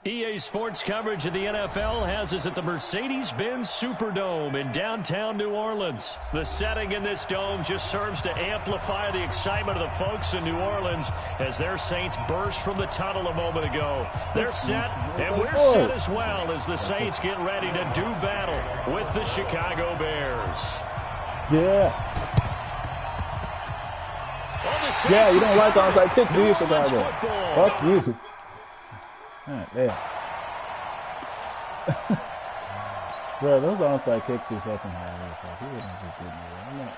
EA Sports coverage of the NFL has us at the Mercedes-Benz Superdome in downtown New Orleans. The setting in this dome just serves to amplify the excitement of the folks in New Orleans as their Saints burst from the tunnel a moment ago. They're set, and we're set as well as the Saints get ready to do battle with the Chicago Bears. Yeah. Yeah, you don't like the onside kick, do you, Chicago? Fuck you. Alright, damn. Bro, those onside kicks is fucking hilarious. Like, he wouldn't have been getting it.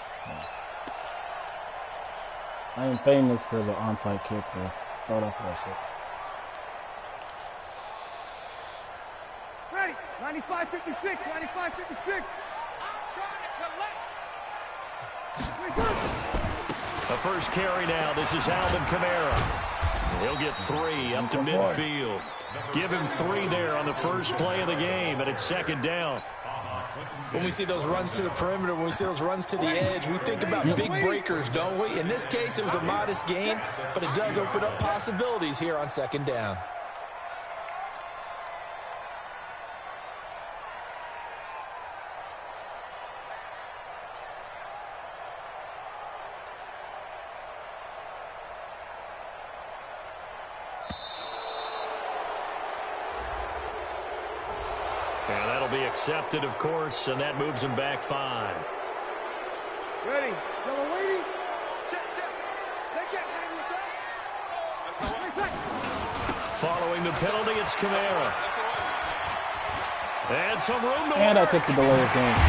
I am famous for the onside kick, bro. Start off with that shit. Ready? 95-56, 95-56. I'm trying to collect. The first carry now. This is Alvin Kamara. He'll get 3 up to midfield. Give him 3 there on the first play of the game, and it's second down. When we see those runs to the perimeter, when we see those runs to the edge, we think about big breakers, don't we? In this case, it was a modest gain, but it does open up possibilities here on second down. And that'll be accepted, of course, and that moves him back 5. Ready? Yellow lady? Check, check. They can't hang with us. Following the penalty, it's Kamara. And some room to and work. I think the delay of game.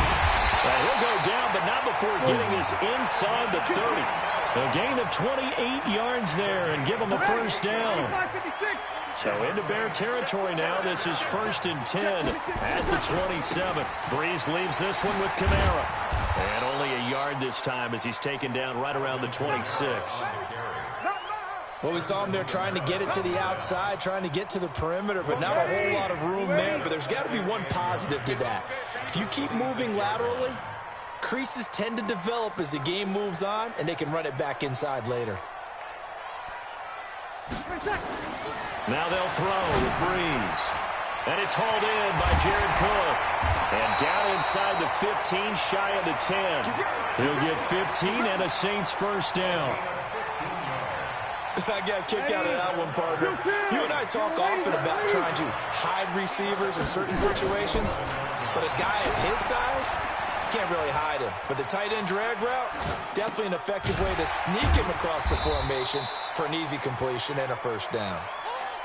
He'll go down, but not before getting this inside the 30. A gain of 28 yards there and give him the first down. So into Bear territory now. This is 1st and 10 at the 27. Breeze leaves this one with Kamara. And only a yard this time as he's taken down right around the 26. Well, we saw him there trying to get it to the outside, trying to get to the perimeter, but not a whole lot of room there. But there's got to be one positive to that. If you keep moving laterally, creases tend to develop as the game moves on, and they can run it back inside later. Now they'll throw with Breeze. And it's hauled in by Jared Cook. And down inside the 15, shy of the 10. He'll get 15 and a Saints first down. I got a kick out of that one, partner. You and I talk often about trying to hide receivers in certain situations, but a guy of his size, can't really hide him. But the tight end drag route, definitely an effective way to sneak him across the formation for an easy completion and a first down.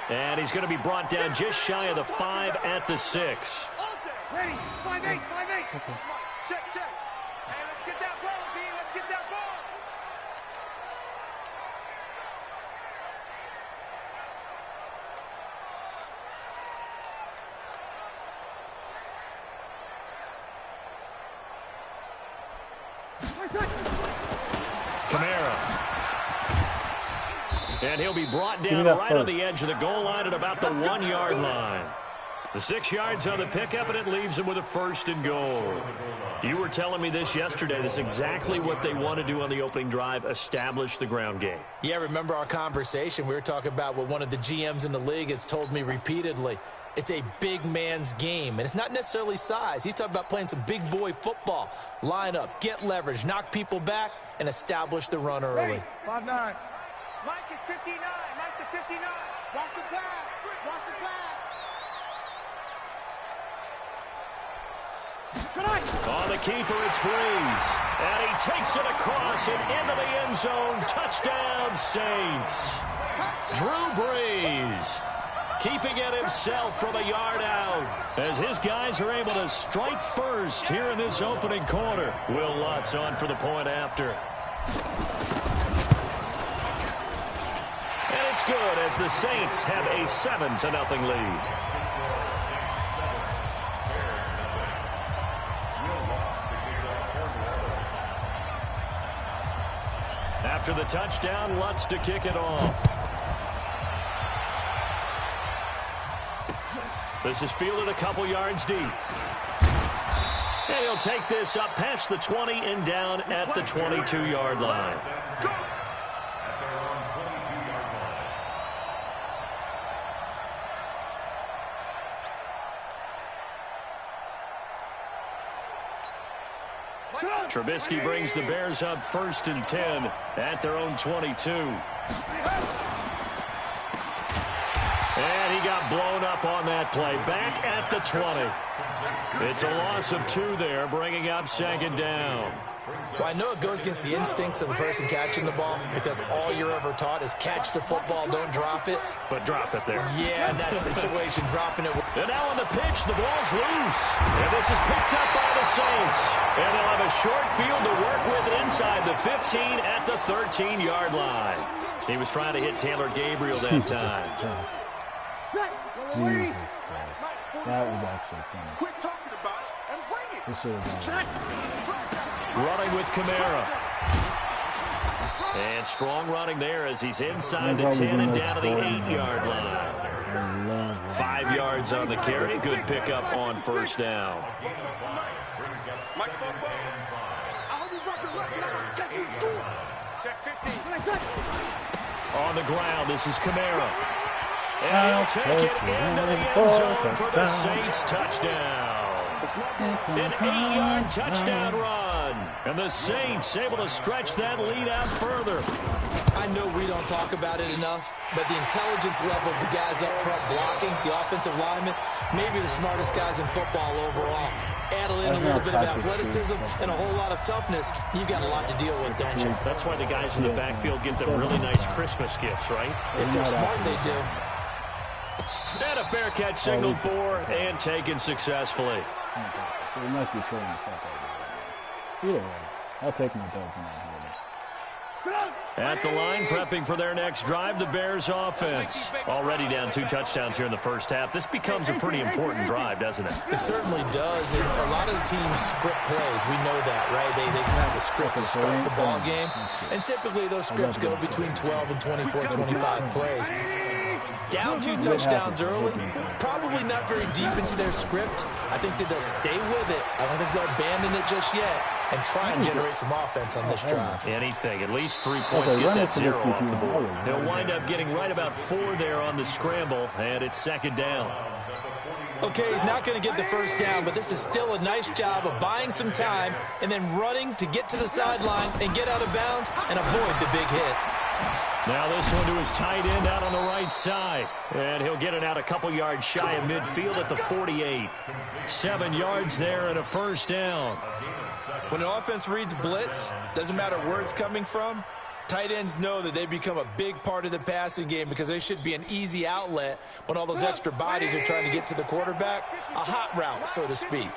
And he's going to be brought down just shy of the 5 at the 6. Ready? 5-8, 5-8. Check, check. Hey, let's get that ball, D. Let's get that ball. Kamara. And he'll be brought down right on the edge of the goal line at about the 1-yard line. The 6 yards on the pickup, and it leaves him with a 1st and goal. You were telling me this yesterday. This is exactly what they want to do on the opening drive, establish the ground game. Yeah, remember our conversation? We were talking about what one of the GMs in the league has told me repeatedly. It's a big man's game, and it's not necessarily size. He's talking about playing some big boy football. Line up, get leverage, knock people back, and establish the run early. 5-9. Mike is 59. Mike to 59. Watch the pass. Watch the pass. On the keeper, it's Breeze. And he takes it across and into the end zone. Touchdown, Saints. Drew Brees keeping it himself from a yard out as his guys are able to strike first here in this opening quarter. Will Lutz on for the point after. And it's good as the Saints have a 7-0 lead. After the touchdown, Lutz to kick it off. This is fielded a couple yards deep. And he'll take this up past the 20 and down at the 22-yard line. Trubisky brings the Bears up 1st and 10 at their own 22. And he got blown up on that play. Back at the 20. It's a loss of 2 there, bringing up 2nd down. Well, I know it goes against the instincts of the person catching the ball because all you're ever taught is catch the football, don't drop it. But drop it there. Yeah, in that situation, dropping it. And now on the pitch, the ball's loose. And this is picked up by the Saints. And they'll have a short field to work with inside the 15 at the 13-yard line. He was trying to hit Taylor Gabriel that time. Jesus Christ. That was actually funny. Quit talking about it and bring it. This should have been. Running with Kamara. And strong running there as he's inside the 10 and down to the 8-yard line. 5 yards on the carry. Good pickup on 1st down. On the ground, this is Kamara. And he'll take it into the end zone for the Saints touchdown. An 8-yard touchdown run. And the Saints able to stretch that lead out further. I know we don't talk about it enough, but the intelligence level of the guys up front blocking, the offensive linemen, maybe the smartest guys in football overall. Add in a little bit of athleticism and a whole lot of toughness, you've got a lot to deal with, don't you? That's why the guys in the backfield get them really nice Christmas gifts, right? If they're smart, they do. And a fair catch signaled for and taken successfully. So we might be pulling the fuck out of it. Either way, I'll take my dub tonight. At the line, prepping for their next drive, the Bears offense. Already down 2 touchdowns here in the first half. This becomes a pretty important drive, doesn't it? It certainly does. And a lot of the teams script plays. We know that, right? They have a script to start the ball game. And typically those scripts go between 12 and 24, 25 plays. Down 2 touchdowns early, probably not very deep into their script. I think that they'll stay with it. I don't think they'll abandon it just yet and try and generate some offense on this drive. Anything, at least 3 points, get that 0 off the board. They'll wind up getting right about 4 there on the scramble, and it's 2nd down. Okay, he's not going to get the first down, but this is still a nice job of buying some time and then running to get to the sideline and get out of bounds and avoid the big hit. Now this one to his tight end out on the right side. And he'll get it out a couple yards shy of midfield at the 48. 7 yards there and a 1st down. When an offense reads blitz, doesn't matter where it's coming from, tight ends know that they become a big part of the passing game because they should be an easy outlet when all those extra bodies are trying to get to the quarterback. A hot route, so to speak.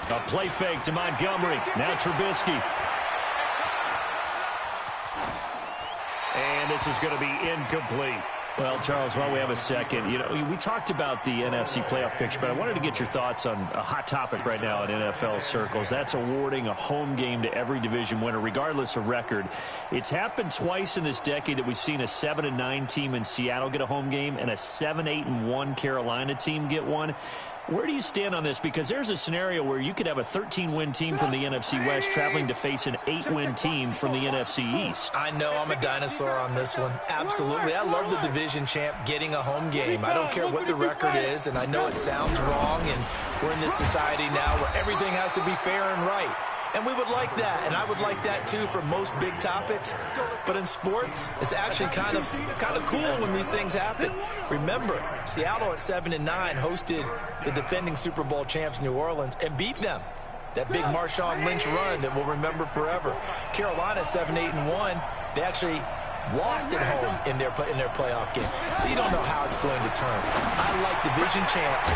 A play fake to Montgomery. Now Trubisky. And this is going to be incomplete. Well, Charles, while we have a second, you know, we talked about the NFC playoff picture, but I wanted to get your thoughts on a hot topic right now in NFL circles. That's awarding a home game to every division winner, regardless of record. It's happened twice in this decade that we've seen a 7-9 team in Seattle get a home game and a 7-8-1 Carolina team get one. Where do you stand on this? Because there's a scenario where you could have a 13-win team from the NFC West traveling to face an 8-win team from the NFC East. I know I'm a dinosaur on this one. Absolutely. I love the division champ getting a home game. I don't care what the record is, and I know it sounds wrong, and we're in this society now where everything has to be fair and right. And we would like that, and I would like that too for most big topics. But in sports, it's actually kind of cool when these things happen. Remember, Seattle at 7-9 hosted the defending Super Bowl champs New Orleans and beat them. That big Marshawn Lynch run that we'll remember forever. Carolina 7-8-1, they actually lost at home in their playoff game. So you don't know how it's going to turn. I like division champs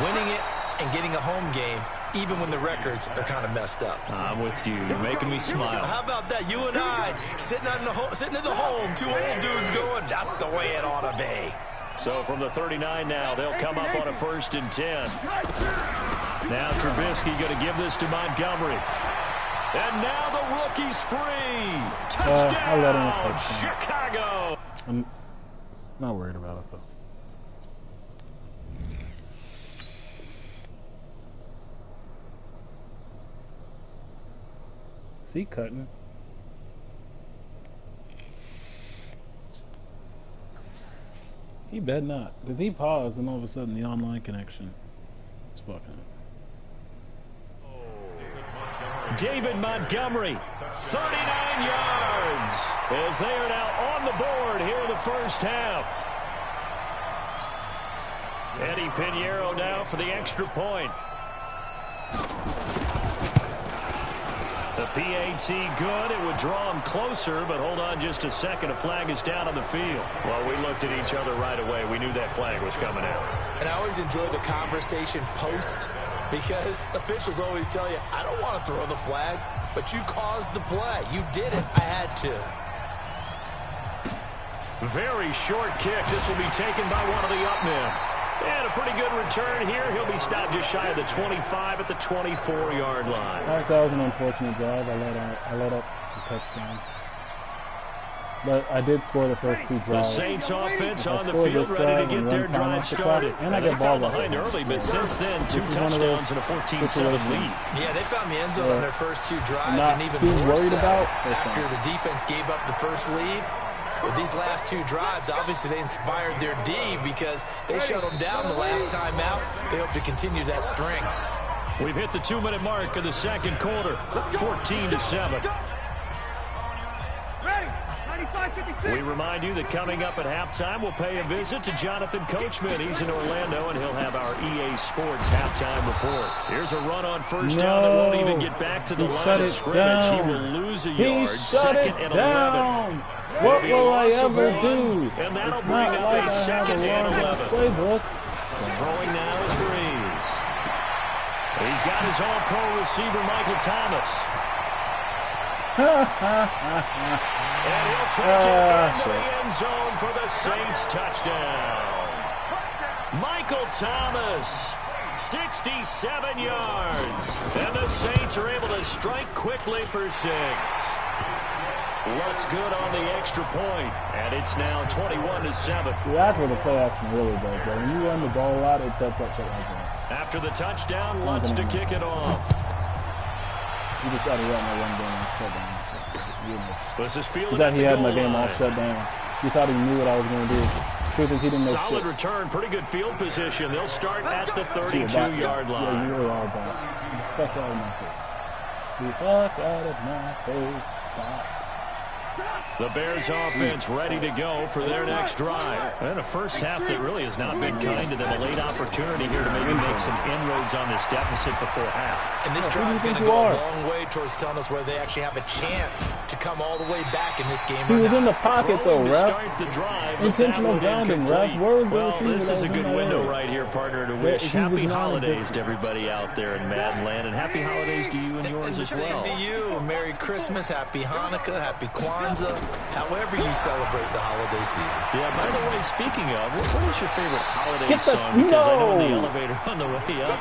winning it and getting a home game, even when the records are kind of messed up. I'm with you. You're making me smile. How about that? You and I sitting at the home, 2 old dudes going, that's the way it ought to be. So from the 39 now, they'll come up on a 1st and 10. Now Trubisky going to give this to Montgomery. And now the rookie's free. Touchdown, Chicago. I'm not worried about it, though. Is he cutting? He bet not. Because he paused and all of a sudden the online connection is fucking up. David Montgomery, 39 yards, as they are now on the board here in the first half. Eddie Pinheiro now for the extra point. The PAT good. It would draw him closer, but hold on just a second. A flag is down on the field. Well, we looked at each other right away. We knew that flag was coming out. And I always enjoy the conversation post, because officials always tell you, I don't want to throw the flag, but you caused the play. You did it. I had to. Very short kick. This will be taken by one of the up men. And a pretty good return here. He'll be stopped just shy of the 25 at the 24-yard line. That was an unfortunate drive. I let up the touchdown. But I did score the first two drives. The Saints offense on the field, ready to get their drive started. And I get ball behind early, but since then, 2 touchdowns and a 14-7 lead. Yeah, they found the end zone on their first 2 drives, and even more so after the defense gave up the first lead. With these last 2 drives, obviously they inspired their D because they shut them down the last time out. They hope to continue that string. We've hit the 2-minute mark of the second quarter, 14-7. We remind you that coming up at halftime, we'll pay a visit to Jonathan Coachman. He's in Orlando, and he'll have our EA Sports halftime report. Here's a run on first down that won't even get back to the line of scrimmage. He will lose a yard, second and 11. What will I ever do? And that'll bring up a second and 11. Playbook. Throwing now is Breeze. He's got his all-pro receiver, Michael Thomas. And he'll take it into the end zone for the Saints touchdown. Michael Thomas, 67 yards. And the Saints are able to strike quickly for 6. Looks good on the extra point, and it's now 21-7. See, that's where the play action really does, bro. When you run the ball a lot, it sets up shit like that. After the touchdown, Lutz to kick it off. You just got to run that one game and shut down. This is fielded that at he the had goal my game all line. shut down. He thought he knew what I was going to do. Truth is, he didn't know Solid shit. return, pretty good field position. They'll start at the 32-yard line. Yeah, you really are bad. Get the fuck out of my face. Get the fuck out of my face. Stop. The Bears offense ready to go for their next drive. And a first half that really has not been kind to them. A late opportunity here to maybe make some inroads on this deficit before half. And this drive is going to go a long way towards telling us whether they actually have a chance to come all the way back in this game. He was in the pocket though, ref. Start the drive, intentional grounding, ref. Where was the receiver? Well, this is a good window right here, partner, to wish happy holidays to everybody out there in Madden Land. And happy holidays to you and yours as well. Same to you. Merry Christmas, Happy Hanukkah, Happy Kwanzaa. However you celebrate the holiday season. Yeah, by the way, speaking of, what is your favorite holiday song? Because I know in the elevator on the way up,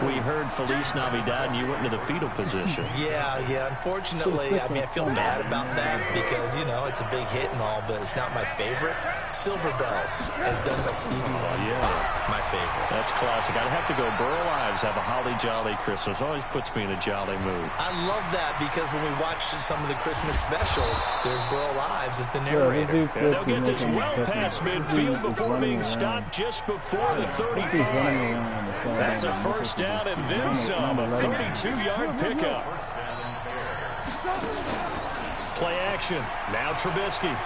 we heard Feliz Navidad and you went into the fetal position. Yeah. Unfortunately, I mean, I feel bad about that because, you know, it's a big hit and all, but it's not my favorite. Silver Bells, as done by Stevie Wonder. Yeah. My favorite. That's classic. I'd have to go Burl Ives, have a holly jolly Christmas. Always puts me in a jolly mood. I love that because when we watch some of the Christmas specials, there's Burl Ives as the narrator. And they'll get this well past midfield before being stopped just before the 35. That's a first down and then some. A 32-yard pickup. Play action. Now Trubisky.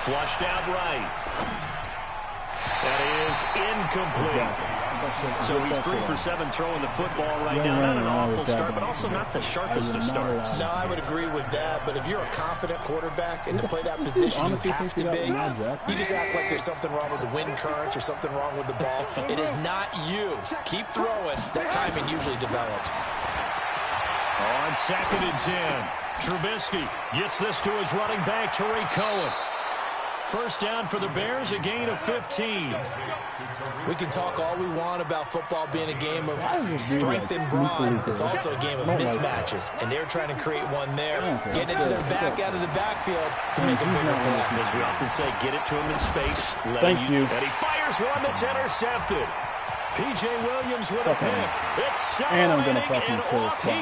Flushed out right. That is incomplete. So he's 3 for 7 throwing the football right now. Not an awful start, but also not the sharpest of starts. No, I would agree with that. But if you're a confident quarterback and to play that position, you have to be. You just act like there's something wrong with the wind currents or something wrong with the ball. It is not you. Keep throwing. That timing usually develops. On 2nd and 10, Trubisky gets this to his running back, Tariq Cohen. First down for the Bears, a gain of 15. We can talk all we want about football being a game of strength and brawn. It's also a game of mismatches, and they're trying to create one there, getting it to their back out of the backfield to make a bigger play. As we often say, get it to him in space. Thank you. And he fires one that's intercepted. P.J. Williams with a pick. It's and I'm gonna fucking and kill off he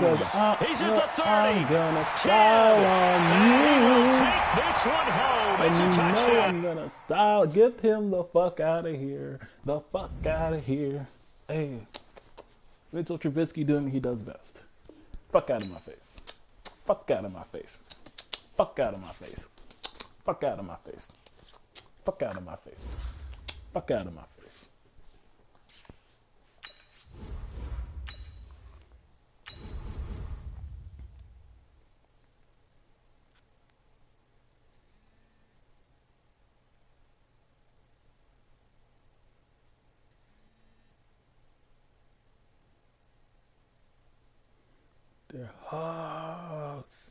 goes. Because he's at the 30. I'm gonna style on you. Take this one home. It's And a you touchdown. know I'm gonna style. Get him the fuck out of here. The fuck out of here. Hey. Mitchell Trubisky doing what he does best. Fuck out of my face. Fuck out of my face. Fuck out of my face. Fuck out of my face. Fuck out of my face. Fuck out of my face. They're hogs.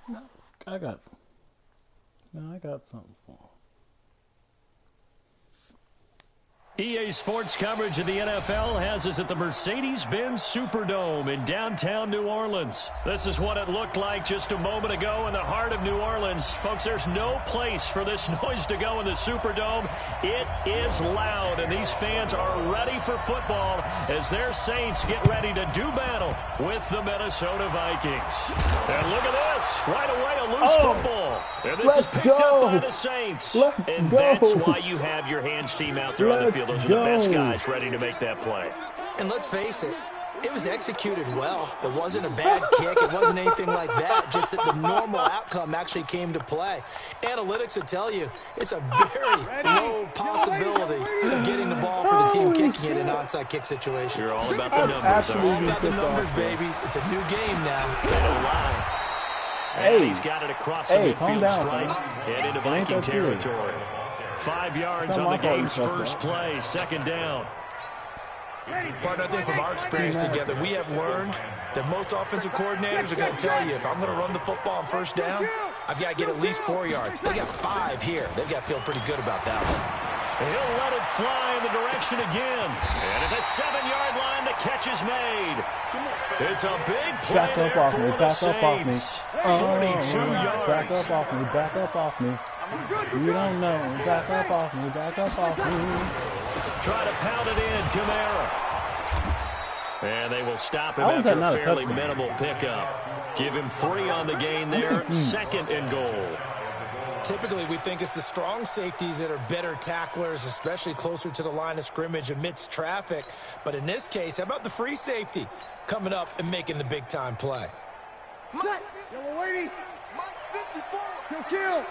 No, I got some. No, I got something for him. EA Sports coverage of the NFL has us at the Mercedes-Benz Superdome in downtown New Orleans. This is what it looked like just a moment ago in the heart of New Orleans. Folks, there's no place for this noise to go in the Superdome. It is loud, and these fans are ready for football as their Saints get ready to do battle with the Minnesota Vikings. And look at this. Right away, a loose football. And this is picked up by the Saints. And that's why you have your hands team out there on the field. Those are the best guys ready to make that play. And let's face it, it was executed well. It wasn't a bad kick. It wasn't anything like that. Just that the normal outcome actually came to play. Analytics will tell you it's a very low possibility of getting the ball for the team kicking it in an onside kick situation. You're all about the numbers. All about the numbers, baby. It's a new game now. They don't lie. And he's got it across the midfield stripe and into Viking territory. 5 yards on the game's first play, second down. Partner, I think from our experience together, we have learned that most offensive coordinators are going to tell you, if I'm going to run the football on first down, I've got to get at least 4 yards. They got 5 here. They've got to feel pretty good about that one. He'll let it fly in the direction again. And at the 7-yard line, the catch is made. It's a big play there for the Saints. 42 yards. Back up off me. Back up off me. You don't know. Back up off me. Back up off me. Try to pound it in, Kamara. And they will stop him after a fairly minimal pickup. Give him 3 on the gain there. Second and goal. Typically, we think it's the strong safeties that are better tacklers, especially closer to the line of scrimmage amidst traffic. But in this case, how about the free safety coming up and making the big-time play? Yellow lady. Kill.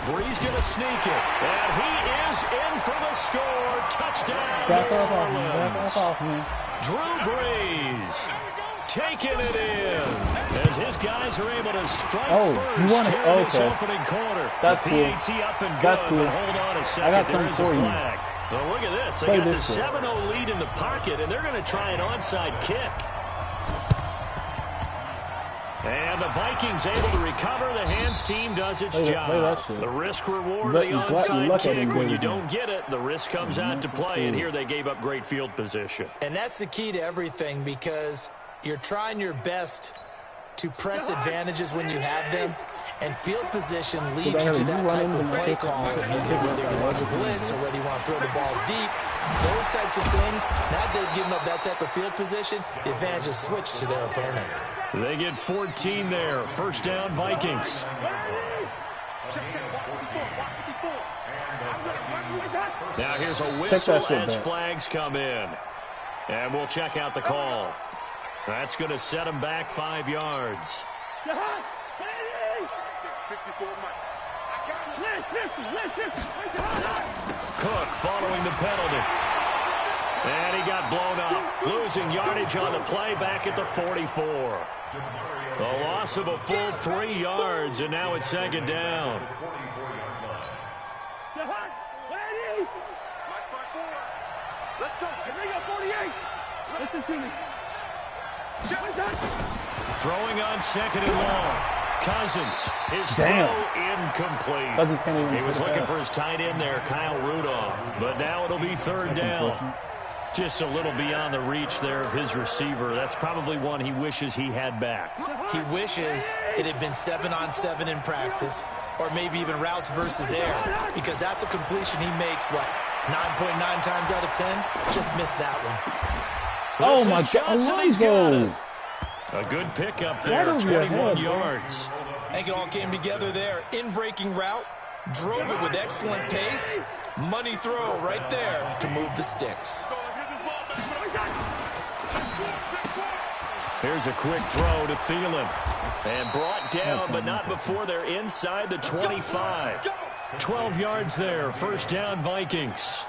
Brees going to sneak it. And he is in for the score. Touchdown. Back up off me. Back up off me. Drew Brees taking it in as his guys are able to strike first you want it? here in this opening quarter. That's cool. PAT up and good. That's cool. Hold on a second. I got there is something a for you. flag. Well, look at this. They got the 7-0 lead in the pocket, and they're going to try an onside kick. And the Vikings able to recover. The hands team does its job. The risk reward of the onside kick. When you don't get it, the risk comes out to play. And here they gave up great field position. And that's the key to everything, because you're trying your best to press advantages when you have them. And field position leads you to that type of play call. Whether you want to blitz or whether you want to throw the ball deep, those types of things, now they've given up that type of field position, the advantage is switched to their opponent. They get 14 there. First down, Vikings. Now here's a whistle as flags come in. And we'll check out the call. That's going to set them back 5 yards. Cook following the penalty. And he got blown up. Losing yardage on the play back at the 44. A loss of a full 3 yards, and now it's second down. Let's go. 48. Throwing on second and long. Cousins, his throw incomplete. He was looking for his tight end there, Kyle Rudolph. But now it'll be third down. Just a little beyond the reach there of his receiver. That's probably one he wishes he had back. He wishes it had been 7-on-7 in practice, or maybe even routes versus air, because that's a completion he makes, what, 9.9 times out of 10? Just missed that one. Oh, my God. Alonzo. A good pickup there, 21 yards. I think it all came together there. In-breaking route, drove it with excellent pace. Money throw right there to move the sticks. Here's a quick throw to Thielen. And brought down, but not before they're inside the 25. 12 yards there, first down Vikings.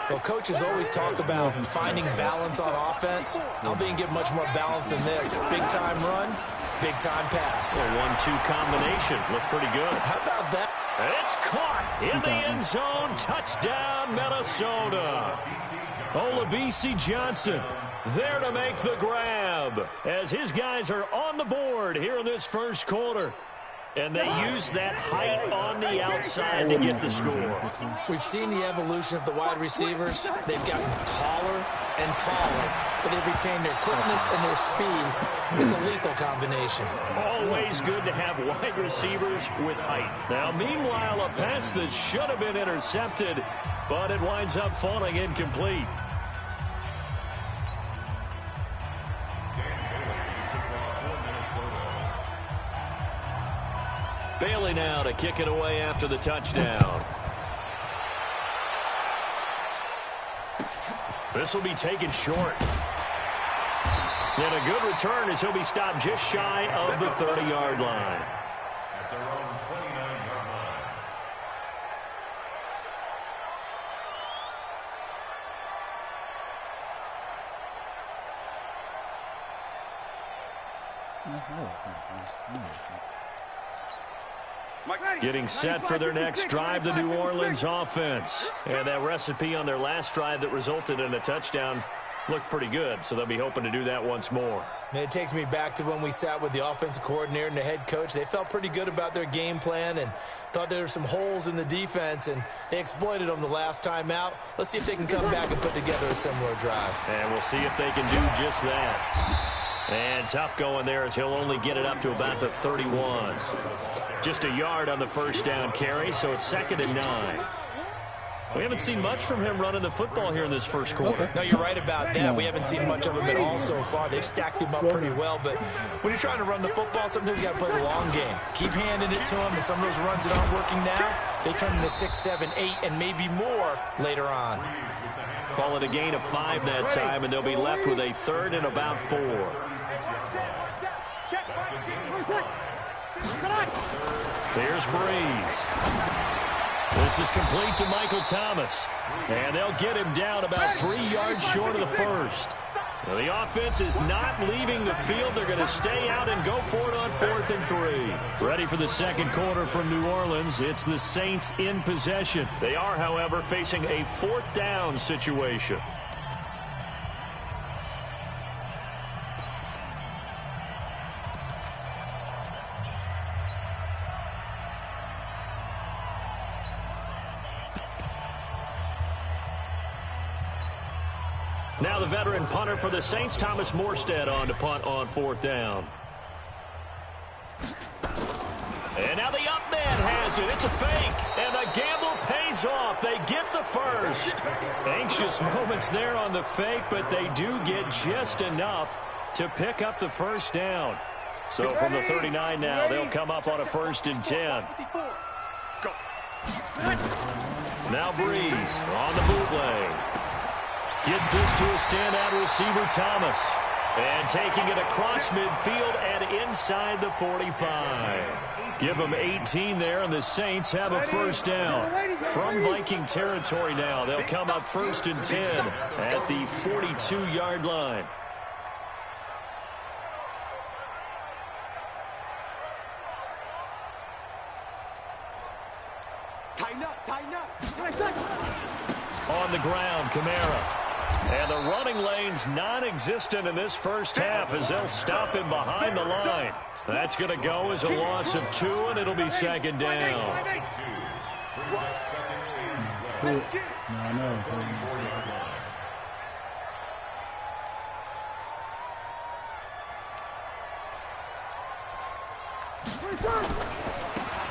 Well, coaches always talk about finding balance on offense. I don't think you can get much more balance than this. Big-time run, big-time pass. A 1-2 combination. Looked pretty good. How about that? And it's caught in the end zone. Touchdown, Minnesota. Olabisi Johnson there to make the grab as his guys are on the board here in this first quarter. And they use that height on the outside to get the score. We've seen the evolution of the wide receivers. They've gotten taller and taller, but they've retained their quickness and their speed. It's a lethal combination. Always good to have wide receivers with height. Now, meanwhile, a pass that should have been intercepted, but it winds up falling incomplete. Bailey now to kick it away after the touchdown. This will be taken short. And a good return as he'll be stopped just shy of the 30-yard line. At their own 29-yard line. Getting set for their next drive, the New Orleans offense. And that recipe on their last drive that resulted in a touchdown looked pretty good, so they'll be hoping to do that once more. It takes me back to when we sat with the offensive coordinator and the head coach. They felt pretty good about their game plan and thought there were some holes in the defense, and they exploited them the last time out. Let's see if they can come back and put together a similar drive. And we'll see if they can do just that. And tough going there as he'll only get it up to about the 31. Just a yard on the first down carry, so it's 2nd and 9. We haven't seen much from him running the football here in this first quarter. No, you're right about that. We haven't seen much of him at all so far. They've stacked him up pretty well, but when you're trying to run the football, sometimes you got to play the long game. Keep handing it to him, and some of those runs that aren't working now, they turn into 6, 7, 8, and maybe more later on. Call it a gain of 5 that time, and they'll be left with a 3rd and about 4. There's Breeze. This is complete to Michael Thomas. And they'll get him down about 3 yards short of the first. Now, the offense is not leaving the field. They're going to stay out and go for it on 4th and 3. Ready for the second quarter from New Orleans. It's the Saints in possession. They are, however, facing a 4th down situation. Now the veteran punter for the Saints, Thomas Morstead, on to punt on 4th down. And now the up man has it. It's a fake. And the gamble pays off. They get the first. Anxious moments there on the fake, but they do get just enough to pick up the first down. So from the 39 now, they'll come up on a 1st and 10. Now Breeze on the bootleg. Gets this to a standout receiver, Thomas. And taking it across midfield and inside the 45. Give them 18 there, and the Saints have a first down. From Viking territory now, they'll come up 1st and 10 at the 42-yard line. Tighten up, tighten up, tighten up. On the ground, Kamara. And the running lane's non-existent in this first half as they'll stop him behind the line. That's going to go as a loss of 2, and it'll be second down.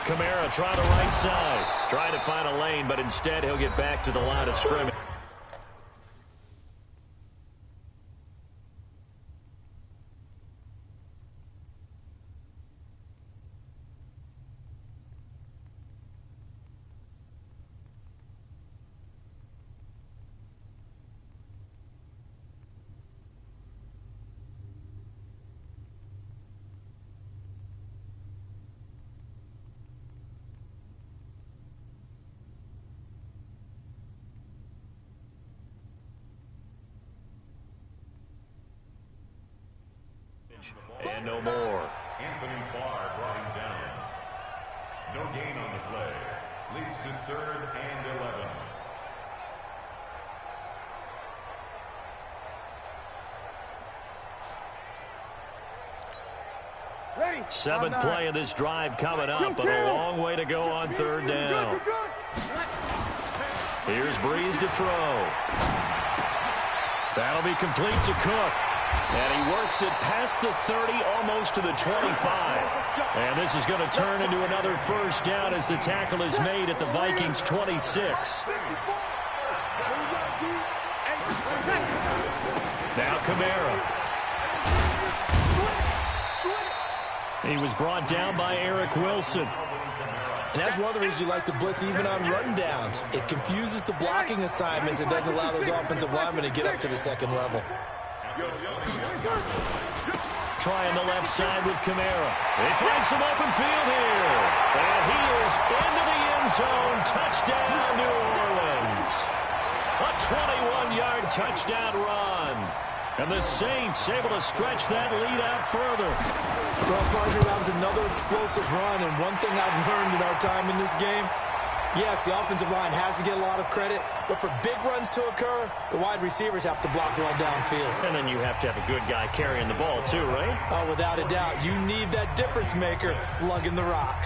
Kamara trying the right side. Trying to find a lane, but instead he'll get back to the line of scrimmage. And no more. Anthony Barr brought him down. No gain on the play. Leads to 3rd and 11. Ready. Seventh play of this drive coming up, but a long way to go on 3rd down. Here's Breeze to throw. That'll be complete to Cook. And he works it past the 30, almost to the 25. And this is going to turn into another first down as the tackle is made at the Vikings' 26. Now Kamara. He was brought down by Eric Wilson. And that's one of the reasons you like to blitz even on run downs. It confuses the blocking assignments. It doesn't allow those offensive linemen to get up to the second level. Trying the left side with Kamara. They find some open field here. And he is into the end zone. Touchdown, New Orleans. A 21-yard touchdown run. And the Saints able to stretch that lead out further. Well, partner, that was another explosive run. And one thing I've learned in our time in this game, yes, the offensive line has to get a lot of credit, but for big runs to occur, the wide receivers have to block well downfield. And then you have to have a good guy carrying the ball too, right? Oh, without a doubt. You need that difference maker lugging the rock.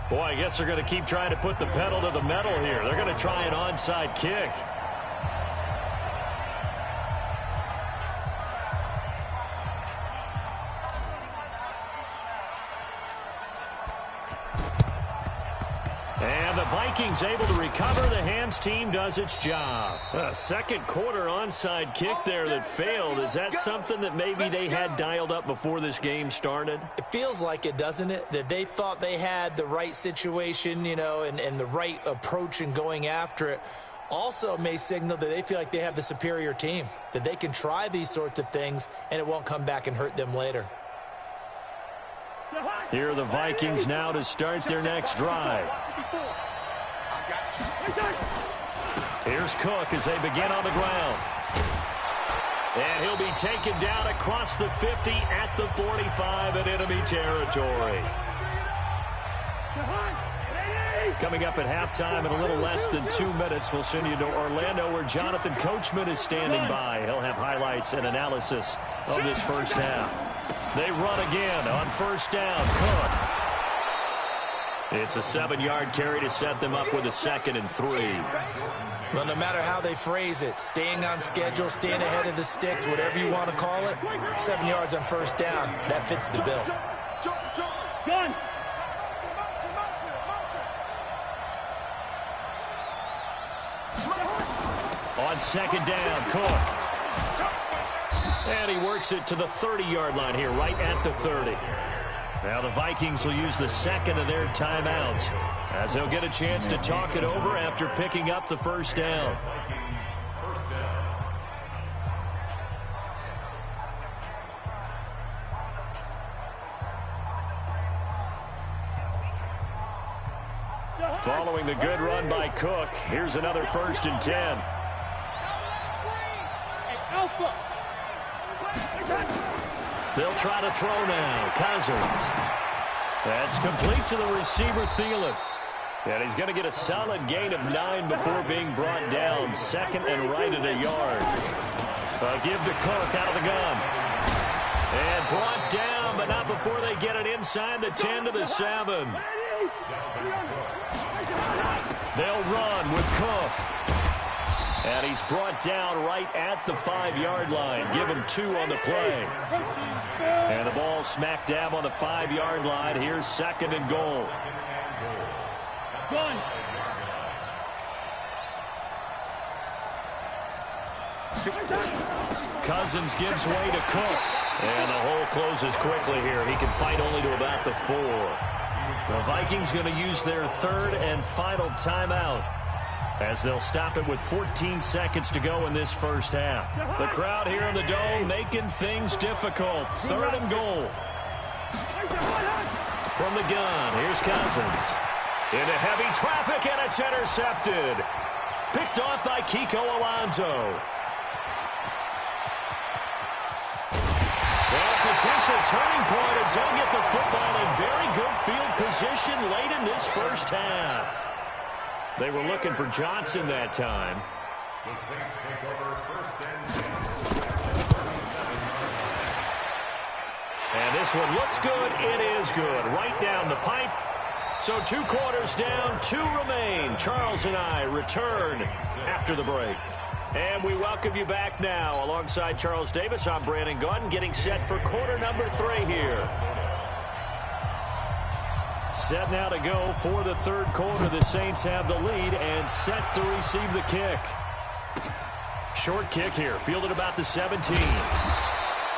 Boy, I guess they're going to keep trying to put the pedal to the metal here. They're going to try an onside kick. And the Vikings able to recover. The hands team does its job. A second quarter onside kick there that failed. Is that something that maybe they had dialed up before this game started? It feels like it, doesn't it? That they thought they had the right situation, you know, and the right approach in going after it. Also may signal that they feel like they have the superior team, that they can try these sorts of things and it won't come back and hurt them later. Here are the Vikings now to start their next drive. Here's Cook as they begin on the ground. And he'll be taken down across the 50 at the 45 in enemy territory. Coming up at halftime in a little less than 2 minutes, we'll send you to Orlando where Jonathan Coachman is standing by. He'll have highlights and analysis of this first half. They run again on first down. Cook. It's a 7-yard carry to set them up with a 2nd and 3. Well, no matter how they phrase it, staying on schedule, staying ahead of the sticks, whatever you want to call it, 7 yards on first down, that fits the bill. Gun. On second down, Cook. And he works it to the 30-yard line here, right at the 30. Now the Vikings will use the second of their timeouts as they'll get a chance to talk it over after picking up the first down. Following the good run by Cook, here's another 1st and 10. They'll try to throw now. Cousins. That's complete to the receiver, Thielen. And he's going to get a solid gain of 9 before being brought down. Second and right at a yard. Give to Cook out of the gun. And brought down, but not before they get it inside the 10 to the 7. They'll run with Cook. And he's brought down right at the 5-yard line. Give him 2 on the play. And the ball smack dab on the 5-yard line. Here's second and goal. Cousins gives way to Cook. And the hole closes quickly here. He can fight only to about the 4. The Vikings going to use their third and final timeout, as they'll stop it with 14 seconds to go in this first half. The crowd here in the Dome making things difficult. Third and goal. From the gun, here's Cousins. Into heavy traffic, and it's intercepted. Picked off by Kiko Alonso. Well, a potential turning point as they'll get the football in very good field position late in this first half. They were looking for Johnson that time. The Saints take over first and 10. And this one looks good. It is good. Right down the pipe. So 2 quarters down, 2 remain. Charles and I return after the break. And we welcome you back now. Alongside Charles Davis, I'm Brandon Gaudin, getting set for quarter number 3 here. Set now to go for the third quarter. The Saints have the lead and set to receive the kick. Short kick here, fielded about the 17.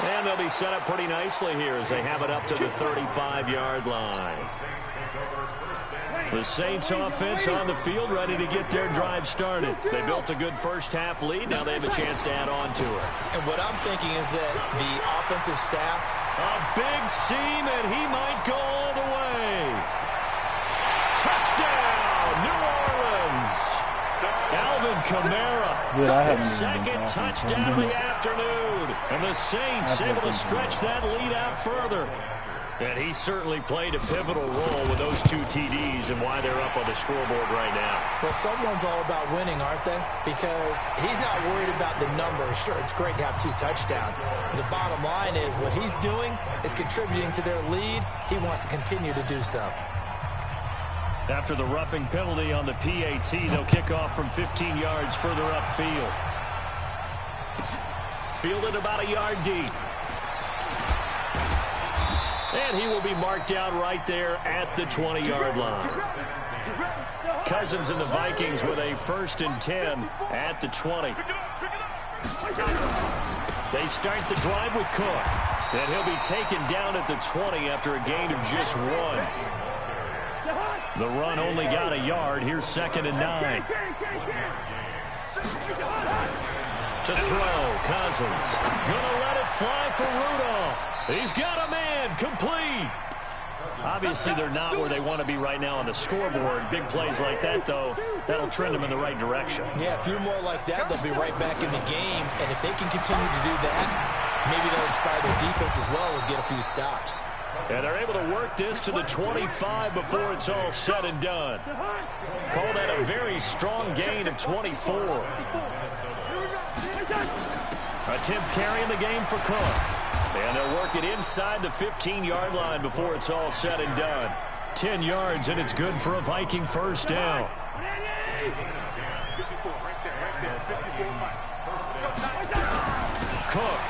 And they'll be set up pretty nicely here as they have it up to the 35-yard line. The Saints offense on the field, ready to get their drive started. They built a good first half lead. Now they have a chance to add on to it. And what I'm thinking is that the offensive staff, a big seam, and he might go all the way. Touchdown, New Orleans. Alvin Kamara, his second touchdown of the afternoon. And the Saints able to stretch that lead out further. And he certainly played a pivotal role with those 2 TDs and why they're up on the scoreboard right now. well, someone's all about winning, aren't they? Because he's not worried about the numbers. Sure, it's great to have 2 touchdowns. But the bottom line is what he's doing is contributing to their lead. He wants to continue to do so. After the roughing penalty on the PAT, they'll kick off from 15 yards further upfield. Fielded about a yard deep. And he will be marked down right there at the 20-yard line. Cousins and the Vikings with a 1st and 10 at the 20. They start the drive with Cook. And he'll be taken down at the 20 after a gain of just 1. The run only got a yard. Here's 2nd and 9. To throw, Cousins. Gonna let it fly for Rudolph. He's got a man, complete. Obviously, they're not where they want to be right now on the scoreboard. Big plays like that, though, that'll trend them in the right direction. Yeah, a few more like that, they'll be right back in the game. And if they can continue to do that, maybe they'll inspire their defense as well and get a few stops. And they're able to work this to the 25 before it's all said and done. Call that a very strong gain of 24. A 10th carry in the game for Cook. And they'll work it inside the 15-yard line before it's all said and done. 10 yards, and it's good for a Viking first down. Cook.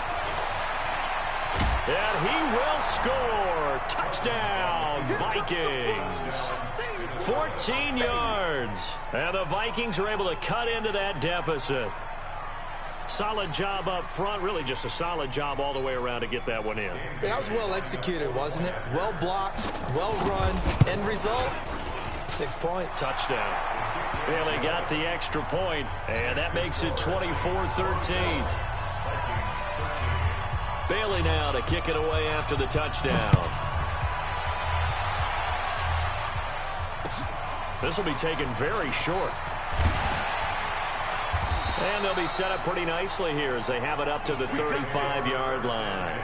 And he will score. Touchdown, Vikings. 14 yards. And the Vikings are able to cut into that deficit. Solid job up front. Really just a solid job all the way around to get that one in. That was well executed, wasn't it? Well blocked, well run. End result, 6 points. Touchdown. Well, they got the extra point, and that makes it 24-13. Bailey now to kick it away after the touchdown. This will be taken very short. And they'll be set up pretty nicely here as they have it up to the 35-yard line.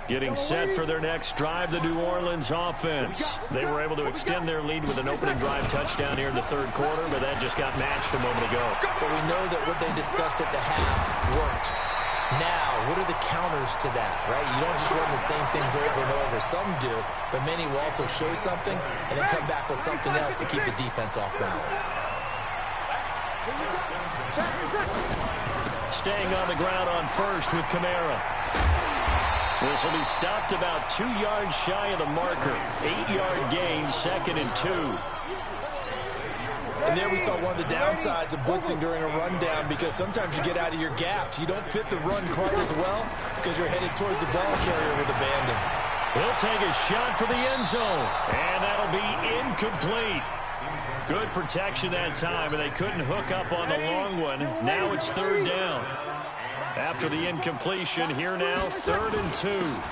Getting set for their next drive, the New Orleans offense. They were able to extend their lead with an opening drive touchdown here in the third quarter, but that just got matched a moment ago. So we know that what they discussed at the half worked. Now, what are the counters to that, right? You don't just run the same things over and over. Some do, but many will also show something and then come back with something else to keep the defense off balance. Staying on the ground on first with Kamara. This will be stopped about 2 yards shy of the marker. 8-yard gain, 2nd and 2. And there we saw one of the downsides of blitzing during a rundown, because sometimes you get out of your gaps. You don't fit the run quite as well because you're headed towards the ball carrier with abandon. He'll take a shot for the end zone, and that'll be incomplete. Good protection that time, and they couldn't hook up on the long one. Now it's 3rd down. After the incompletion, here now, 3rd and 2.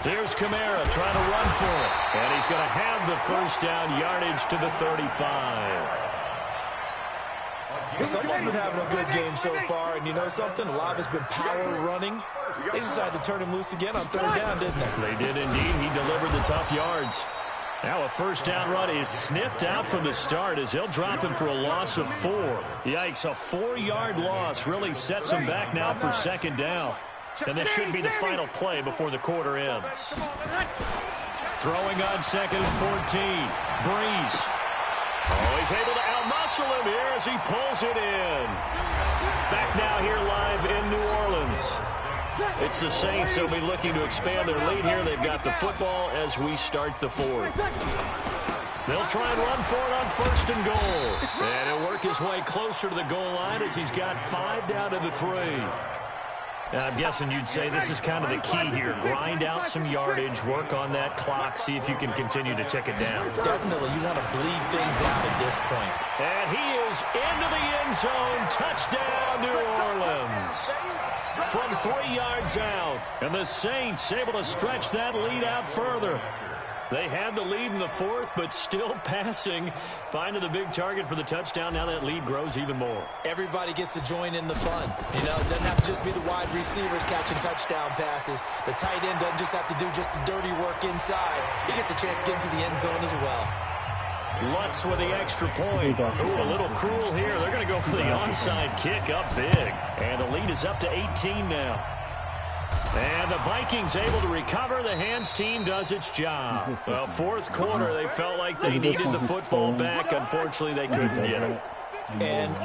Here's Kamara trying to run for it, and he's going to have the first down, yardage to the 35. Someone's been having a good game so far, and you know something? A lot of it's been power running. They decided to turn him loose again on 3rd down, didn't they? They did indeed. He delivered the tough yards. Now a first down run is sniffed out from the start as they'll drop him for a loss of 4. Yikes, a 4-yard loss really sets him back now for 2nd down. And this should be the final play before the quarter ends. Throwing on 2nd and 14. Breeze. Oh, he's able to outmuscle him here as he pulls it in. Back now here live in New Orleans. It's the Saints. They'll be looking to expand their lead here. They've got the football as we start the 4th. They'll try and run for it on 1st and goal. And he'll work his way closer to the goal line as he's got 5 down to the 3. And I'm guessing you'd say this is kind of the key here. Grind out some yardage, work on that clock, see if you can continue to tick it down. Definitely, you want to bleed things out at this point. And he is into the end zone. Touchdown, New Orleans. From 3 yards out. And the Saints able to stretch that lead out further. They had the lead in the 4th, but still passing. Finding the big target for the touchdown. Now that lead grows even more. Everybody gets to join in the fun. You know, it doesn't have to just be the wide receivers catching touchdown passes. The tight end doesn't just have to do just the dirty work inside. He gets a chance to get into the end zone as well. Lutz with the extra point. Ooh, a little cruel here. They're going to go for the onside kick up big. And the lead is up to 18 now. And the Vikings able to recover. The Hands team does its job. Well, 4th quarter, they felt like they needed the football back. Unfortunately, they couldn't get it. And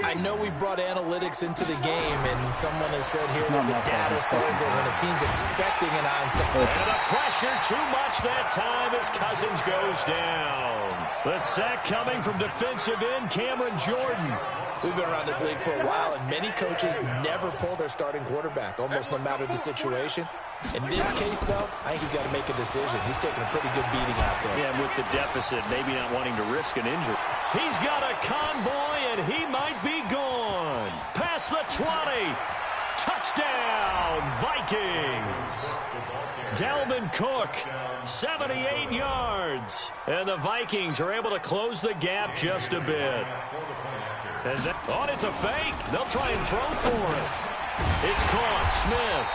I know we brought analytics into the game, and someone has said here that the data says that when a team's expecting an onside. And the pressure too much that time as Cousins goes down. The sack coming from defensive end Cameron Jordan. We've been around this league for a while, and many coaches never pull their starting quarterback, almost no matter the situation. In this case, though, I think he's got to make a decision. He's taking a pretty good beating out there. Yeah, with the deficit, maybe not wanting to risk an injury. He's got a convoy, and he might be gone. Past the 20. Touchdown, Vikings. Dalvin Cook, 78 yards. And the Vikings are able to close the gap just a bit. And it's a fake. They'll try and throw for it. It's caught. Smith.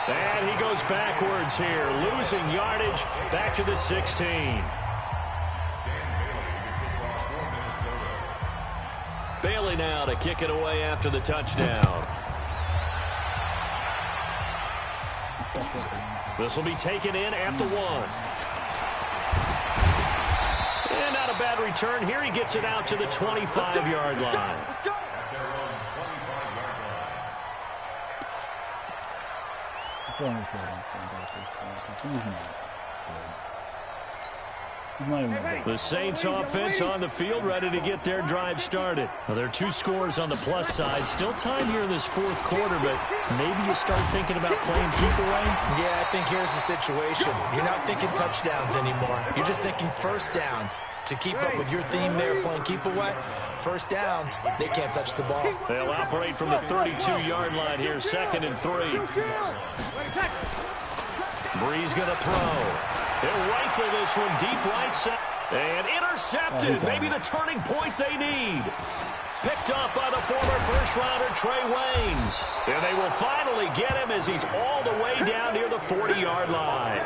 And he goes backwards here, losing yardage back to the 16. Bailey now to kick it away after the touchdown. This will be taken in at the 1. And not a bad return here. He gets it out to the 25-yard line. The Saints offense on the field, ready to get their drive started. Well, there are 2 scores on the plus side. Still time here in this 4th quarter, but maybe you start thinking about playing keep away? Yeah, I think here's the situation. You're not thinking touchdowns anymore. You're just thinking first downs. To keep up with your theme there, playing keep away, first downs, they can't touch the ball. They'll operate from the 32-yard line here, 2nd and 3. Breeze going to throw. They'll rifle this one deep right side. And intercepted. Maybe the turning point they need. picked off by the former first-rounder Trey Waynes. And they will finally get him as he's all the way down near the 40-yard line.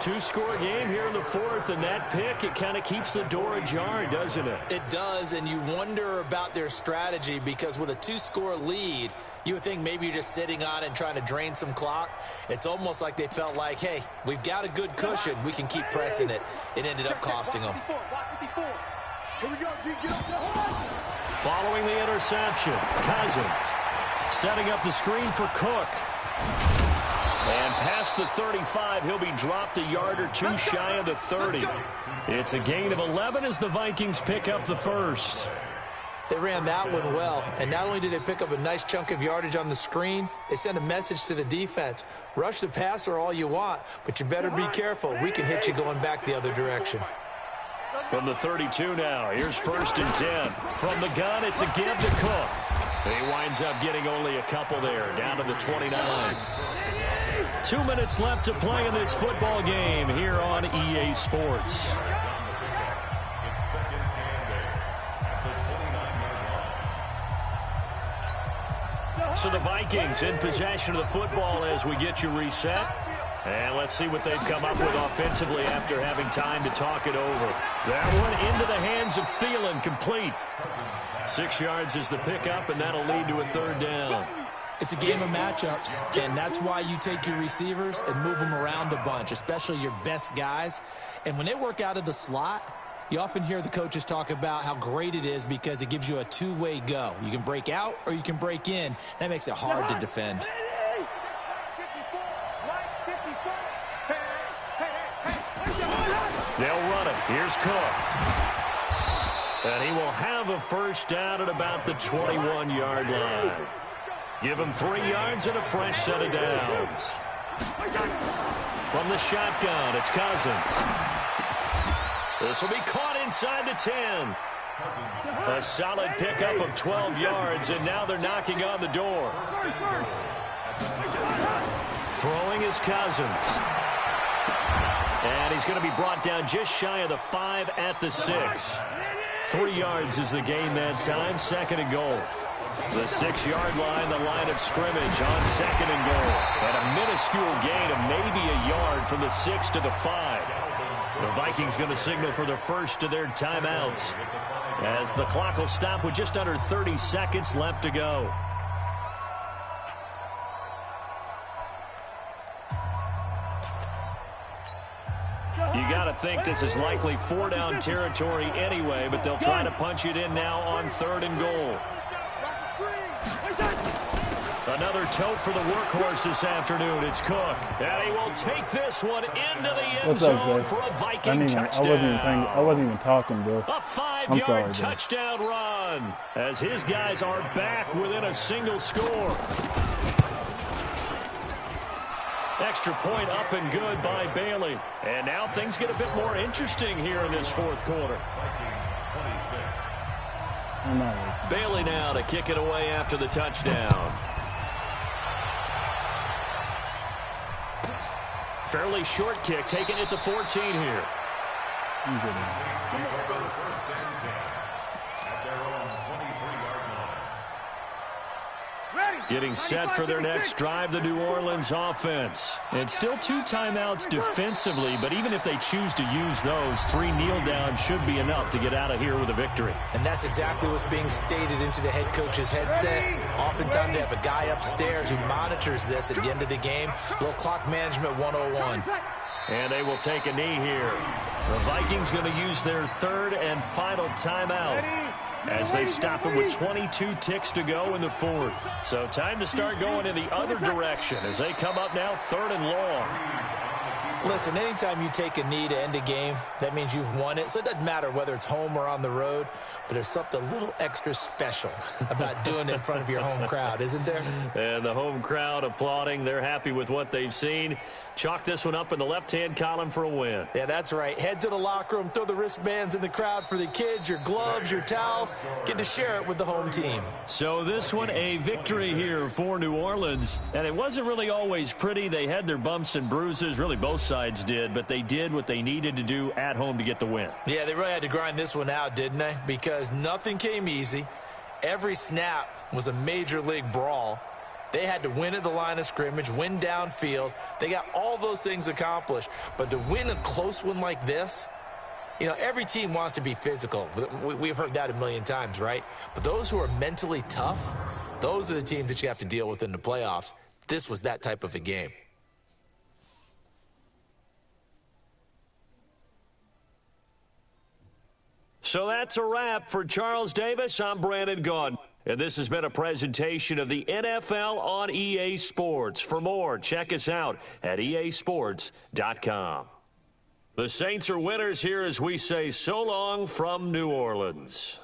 Two-score game here in the fourth, and that pick, it kind of keeps the door ajar, doesn't it? It does, and you wonder about their strategy because with a two-score lead, you would think maybe you're just sitting on it and trying to drain some clock. It's almost like they felt like, hey, we've got a good cushion. We can keep pressing it. It ended up costing them. Following the interception, Cousins setting up the screen for Cook. And past the 35, he'll be dropped a yard or two shy of the 30. It's a gain of 11 as the Vikings pick up the first. They ran that one well, and not only did they pick up a nice chunk of yardage on the screen, they sent a message to the defense. Rush the passer all you want, but you better be careful. We can hit you going back the other direction. From the 32 now, here's 1st and 10. From the gun, it's a give to Cook. He winds up getting only a couple there, down to the 29. 2 minutes left to play in this football game here on EA Sports. So the Vikings in possession of the football as we get you reset. And let's see what they've come up with offensively after having time to talk it over. That one into the hands of Thielen, complete. 6 yards is the pickup, and that'll lead to a 3rd down. It's a game of matchups, and that's why you take your receivers and move them around a bunch, especially your best guys. And when they work out of the slot, you often hear the coaches talk about how great it is because it gives you a two-way go. You can break out or you can break in. That makes it hard to defend. They'll run it. Here's Cook. And he will have a 1st down at about the 21-yard line. Give him 3 yards and a fresh set of downs. From the shotgun, it's Cousins. This will be caught inside the 10. A solid pickup of 12 yards, and now they're knocking on the door. Throwing is Cousins. And he's going to be brought down just shy of the 5 at the 6. 3 yards is the gain that time, 2nd and goal. The 6-yard line, the line of scrimmage on 2nd and goal. And a minuscule gain of maybe a yard from the 6 to the 5. The Vikings going to signal for the first of their timeouts as the clock will stop with just under 30 seconds left to go. You got to think this is likely 4-down territory anyway, but they'll try to punch it in now on 3rd and goal. Another tote for the workhorse this afternoon. It's Cook. And he will take this one into the end zone for a Viking touchdown. I wasn't even talking, bro. A 5-yard touchdown run as his guys are back within a single score. Extra point up and good by Bailey. And now things get a bit more interesting here in this 4th quarter. Bailey now to kick it away after the touchdown. Fairly short kick, taken at the 14 here. Getting set for their next drive, the New Orleans offense. And still 2 timeouts defensively, but even if they choose to use those, 3 kneel downs should be enough to get out of here with a victory. And that's exactly what's being stated into the head coach's headset. Oftentimes they have a guy upstairs who monitors this at the end of the game. A little clock management 101. And they will take a knee here. The Vikings going to use their 3rd and final timeout as they stop it with 22 ticks to go in the 4th. So time to start going in the other direction as they come up now 3rd and long. Listen, anytime you take a knee to end a game, that means you've won it. So it doesn't matter whether it's home or on the road, but there's something a little extra special about doing it in front of your home crowd, isn't there? And the home crowd applauding. They're happy with what they've seen. Chalk this one up in the left-hand column for a win. Yeah, that's right. Head to the locker room, throw the wristbands in the crowd for the kids, your gloves, your towels. Get to share it with the home team. So this one, a victory here for New Orleans. And it wasn't really always pretty. They had their bumps and bruises, really both sides sides did, but they did what they needed to do at home to get the win. Yeah, they really had to grind this one out, didn't they? Because nothing came easy. Every snap was a major league brawl. They had to win at the line of scrimmage, win downfield. They got all those things accomplished. But to win a close one like this, you know, every team wants to be physical. We've heard that a million times, right? But those who are mentally tough, those are the teams that you have to deal with in the playoffs. This was that type of a game. So that's a wrap for Charles Davis. I'm Brandon Gaudin. And this has been a presentation of the NFL on EA Sports. For more, check us out at easports.com. The Saints are winners here as we say so long from New Orleans.